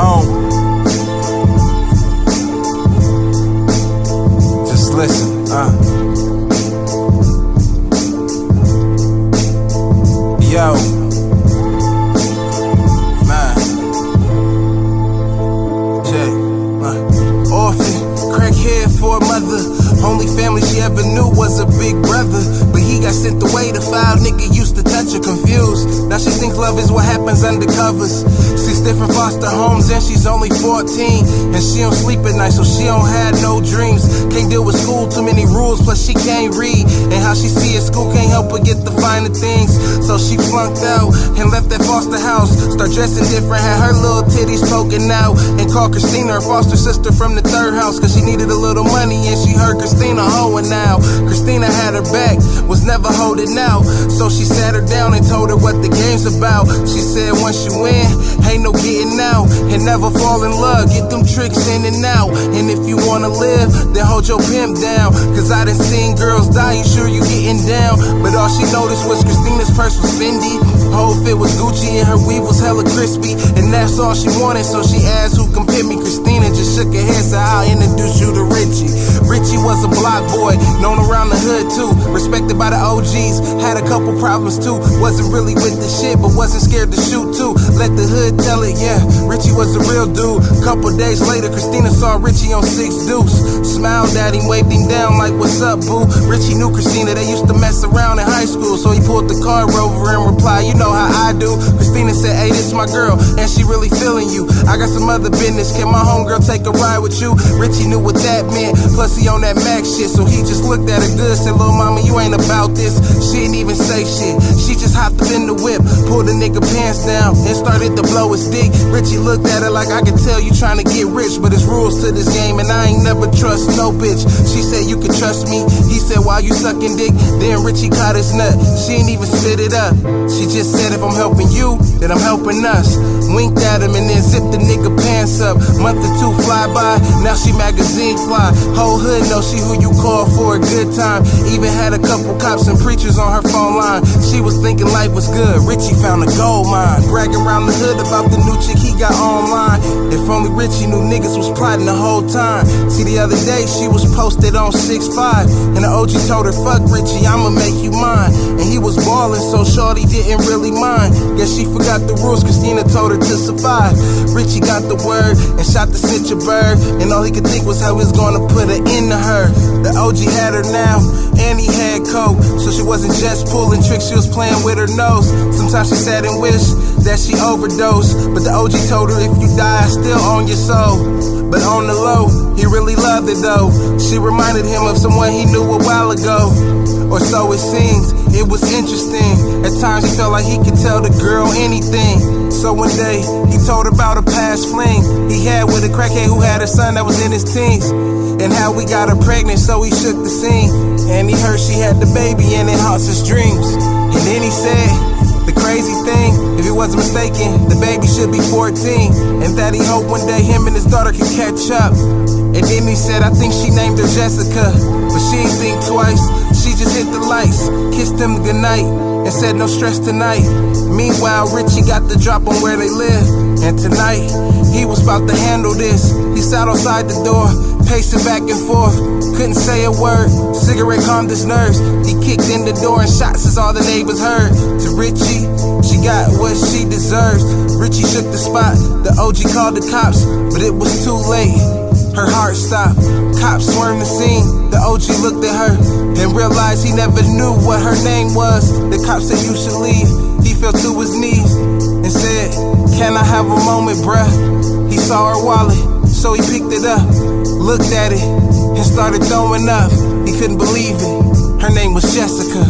home. Just listen, Yo, man. Check, orphan, crackhead for a mother. Only family she ever knew was a big brother, but he got sent away. The foul nigga used to touch her, confused. Now she thinks love is what happens under covers. 6 different foster homes and she's only 14, and she don't sleep at night, so she don't have no dreams. Can't deal with school, too many rules, plus she can't read. And how she see at school can't help her get the finer things, so she flunked out and left that foster house. Start dressing different, had her little titties poking out, and called Christina her foster sister from the 3rd house, cause she needed a little money and she heard Christina hoeing now. Christina had her back, was never holding out, so she sat her down and told her what the game's about. She said once you win, ain't no getting out, and never fall in love, get them tricks in and out. And if you wanna live, then hold your pimp down, cause I done seen girls die, you sure you getting down? But all she noticed was Christina's purse was Fendi, whole fit was Gucci, and her weave was hella crispy, and that's all she wanted, so she asked who can pimp me. Christina just shook her head, said I'll introduce you to Richie. Richie was a block boy, known around the hood too, respected by the OGs, had a couple problems too, wasn't really with the shit, but wasn't scared to shoot too. Let the hood tell it, yeah, Richie was a real dude. Couple days later, Christina saw Richie on 6 Deuce, smiled at him, waved him down like what's up boo. Richie knew Christina, they used to mess around in high school, so he pulled the car over and replied, you know how I do. Christina said, hey, this my girl, and she really feeling you. I got some other business, can my homegirl take a ride with you? Richie knew what that meant, plus he on that Max shit, so he just looked at her good, said, little mama, you ain't about this. She didn't even say shit, she just hopped up in the whip, pulled the nigga pants down, and started to blow his dick. Richie looked at her like, I can tell you trying to get rich, but it's rules to this game, and I ain't never trust no bitch. She said, you can trust me. He said, why you sucking dick? Then Richie caught his nut, she ain't even spit it up. She just said, if I'm helping you, then I'm helping us. Winked at him and then zipped the nigga pants up. Month or 2 fly by, now she magazine fly. Whole hood know she who you call for a good time. Even had a couple cops and preachers on her phone line. She was thinking life was good, Richie found a gold mine. Bragging around the hood about the new chick he got online. If only Richie knew niggas was plotting the whole time. See, the other day she was posted on 6'5", and the OG told her, fuck Richie, I'ma make you mine. And he was ballin', so shorty didn't really mind. Guess she forgot the rules, Christina told her to survive. Richie got the word and shot the snitch a bird, and all he could think was how he was gonna put an end to her. The OG had her now, and he had coke, so she wasn't just pulling tricks, she was playing with her nose. Sometimes she sat and wished that she overdosed, but the OG told her, if you die, I still own your soul. But on the low, he really loved it though. She reminded him of someone he knew a while ago, or so it seems. It was interesting, at times he felt like he could tell the girl anything. So one day, he told her about a past fling he had with a crackhead who had a son that was in his teens, and how we got her pregnant, so he shook the scene. And he heard she had the baby, and it haunts his dreams. And then he said, the crazy thing, if he wasn't mistaken, the baby should be 14, and that he hoped one day him and his daughter could catch up. And then he said, I think she named her Jessica, but she ain't think twice. She just hit the lights, kissed him goodnight, and said no stress tonight. Meanwhile, Richie got the drop on where they live, and tonight, he was about to handle this. He sat outside the door, pacing back and forth, couldn't say a word. Cigarette calmed his nerves. He kicked in the door and shots as all the neighbors heard. To Richie, she got what she deserves. Richie shook the spot, the OG called the cops, but it was too late. Her heart stopped, cops swarmed the scene. The OG looked at her and realized he never knew what her name was. The cop said you should leave. He fell to his knees and said, can I have a moment, bruh? He saw her wallet, so he picked it up, looked at it, and started throwing up. He couldn't believe it, her name was Jessica.